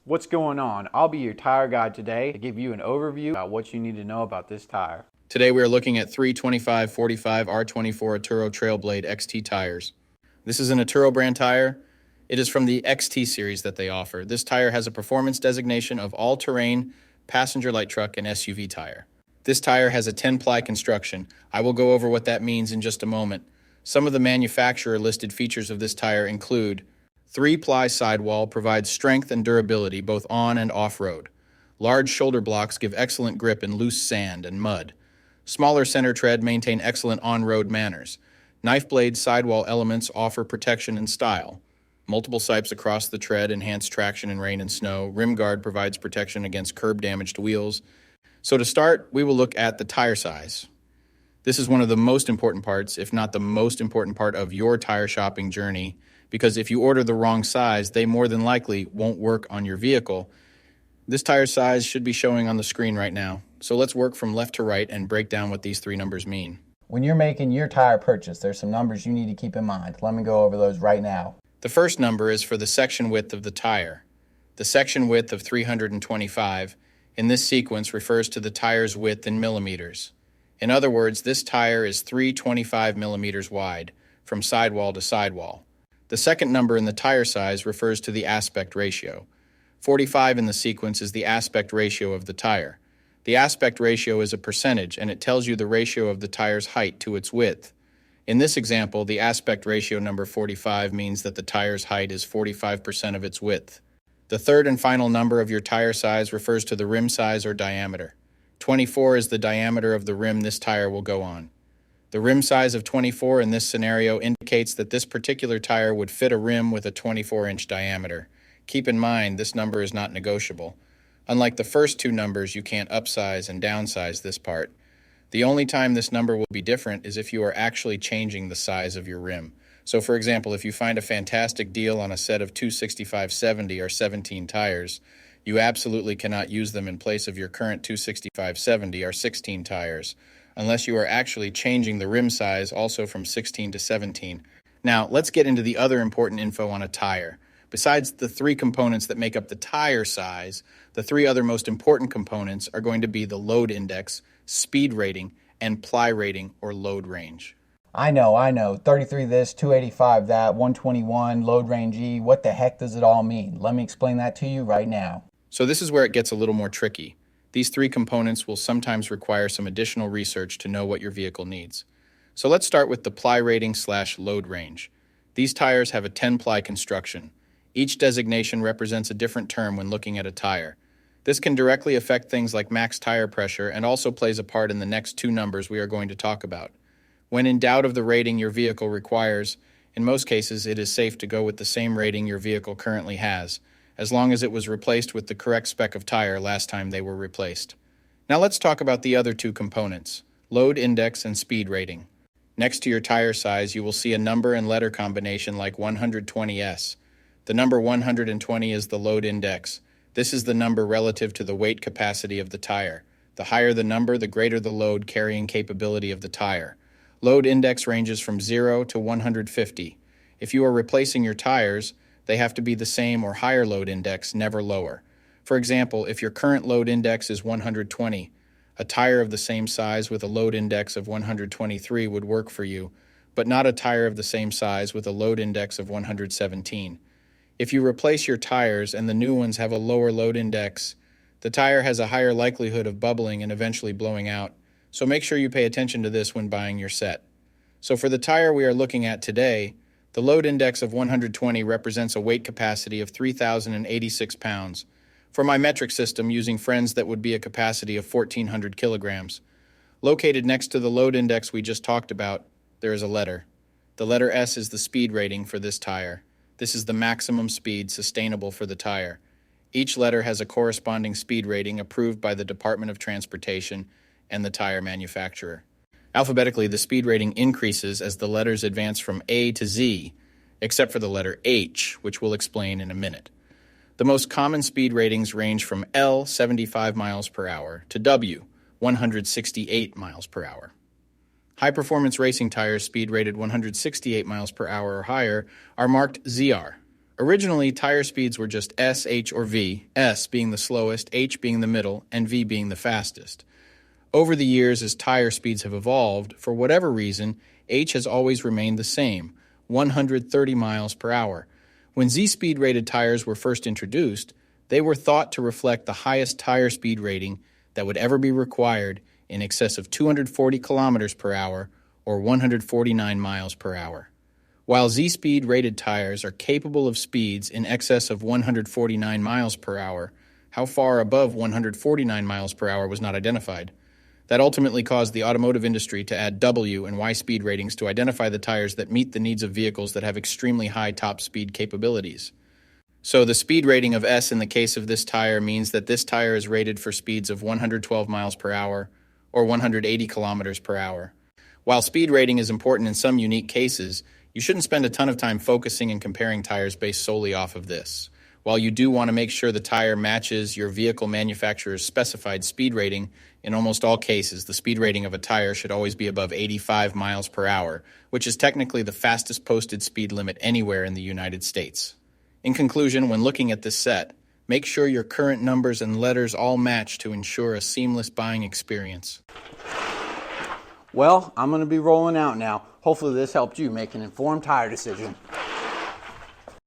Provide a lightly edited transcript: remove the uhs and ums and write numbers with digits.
What's going on? I'll be your tire guide today to give you an overview about what you need to know about this tire. Today we are looking at 325/45 R24 Atturo Trail Blade XT tires. This is an Atturo brand tire. It is from the XT series that they offer. This tire has a performance designation of all-terrain, passenger light truck, and SUV tire. This tire has a 10-ply construction. I will go over what that means in just a moment. Some of the manufacturer listed features of this tire include 3-ply sidewall provides strength and durability both on and off-road. Large shoulder blocks give excellent grip in loose sand and mud. Smaller center tread maintain excellent on-road manners. Knife blade sidewall elements offer protection and style. Multiple sipes across the tread enhance traction in rain and snow. Rim guard provides protection against curb-damaged wheels. So to start, we will look at the tire size. This is one of the most important parts, if not the most important part of your tire shopping journey, because if you order the wrong size, they more than likely won't work on your vehicle. This tire size should be showing on the screen right now. So let's work from left to right and break down what these three numbers mean. When you're making your tire purchase, there's some numbers you need to keep in mind. Let me go over those right now. The first number is for the section width of the tire. The section width of 325 in this sequence refers to the tire's width in millimeters. In other words, this tire is 325 millimeters wide, from sidewall to sidewall. The second number in the tire size refers to the aspect ratio. 45 in the sequence is the aspect ratio of the tire. The aspect ratio is a percentage, and it tells you the ratio of the tire's height to its width. In this example, the aspect ratio number 45 means that the tire's height is 45% of its width. The third and final number of your tire size refers to the rim size or diameter. 24 is the diameter of the rim this tire will go on. The rim size of 24 in this scenario indicates that this particular tire would fit a rim with a 24-inch diameter. Keep in mind, this number is not negotiable. Unlike the first two numbers, you can't upsize and downsize this part. The only time this number will be different is if you are actually changing the size of your rim. So for example, if you find a fantastic deal on a set of 265/70 or 17 tires, you absolutely cannot use them in place of your current 265/70 or 16 tires, unless you are actually changing the rim size also from 16 to 17. Now, let's get into the other important info on a tire. Besides the three components that make up the tire size, the three other most important components are going to be the load index, speed rating, and ply rating or load range. I know. 33 this, 285 that, 121, load range E. What the heck does it all mean? Let me explain that to you right now. So this is where it gets a little more tricky. These three components will sometimes require some additional research to know what your vehicle needs. So let's start with the ply rating / load range. These tires have a 10-ply construction. Each designation represents a different term when looking at a tire. This can directly affect things like max tire pressure and also plays a part in the next two numbers we are going to talk about. When in doubt of the rating your vehicle requires, in most cases it is safe to go with the same rating your vehicle currently has, as long as it was replaced with the correct spec of tire last time they were replaced. Now let's talk about the other two components, load index and speed rating. Next to your tire size, you will see a number and letter combination like 120S. The number 120 is the load index. This is the number relative to the weight capacity of the tire. The higher the number, the greater the load carrying capability of the tire. Load index ranges from 0 to 150. If you are replacing your tires, they have to be the same or higher load index, never lower. For example, if your current load index is 120, a tire of the same size with a load index of 123 would work for you, but not a tire of the same size with a load index of 117. If you replace your tires and the new ones have a lower load index, the tire has a higher likelihood of bubbling and eventually blowing out, so make sure you pay attention to this when buying your set. So for the tire we are looking at today, the load index of 120 represents a weight capacity of 3,086 pounds. For my metric system, using friends, that would be a capacity of 1,400 kilograms. Located next to the load index we just talked about, there is a letter. The letter S is the speed rating for this tire. This is the maximum speed sustainable for the tire. Each letter has a corresponding speed rating approved by the Department of Transportation and the tire manufacturer. Alphabetically, the speed rating increases as the letters advance from A to Z, except for the letter H, which we'll explain in a minute. The most common speed ratings range from L, 75 miles per hour, to W, 168 miles per hour. High-performance racing tires speed rated 168 miles per hour or higher are marked ZR, Originally, tire speeds were just S, H, or V, S being the slowest, H being the middle, and V being the fastest. Over the years, as tire speeds have evolved, for whatever reason, H has always remained the same, 130 miles per hour. When Z-speed rated tires were first introduced, they were thought to reflect the highest tire speed rating that would ever be required, in excess of 240 kilometers per hour or 149 miles per hour. While Z-speed rated tires are capable of speeds in excess of 149 miles per hour, how far above 149 miles per hour was not identified. That ultimately caused the automotive industry to add W and Y speed ratings to identify the tires that meet the needs of vehicles that have extremely high top speed capabilities. So the speed rating of S in the case of this tire means that this tire is rated for speeds of 112 miles per hour or 180 kilometers per hour. While speed rating is important in some unique cases, you shouldn't spend a ton of time focusing and comparing tires based solely off of this. While you do want to make sure the tire matches your vehicle manufacturer's specified speed rating, in almost all cases, the speed rating of a tire should always be above 85 miles per hour, which is technically the fastest posted speed limit anywhere in the United States. In conclusion, when looking at this set, make sure your current numbers and letters all match to ensure a seamless buying experience. Well, I'm going to be rolling out now. Hopefully this helped you make an informed tire decision.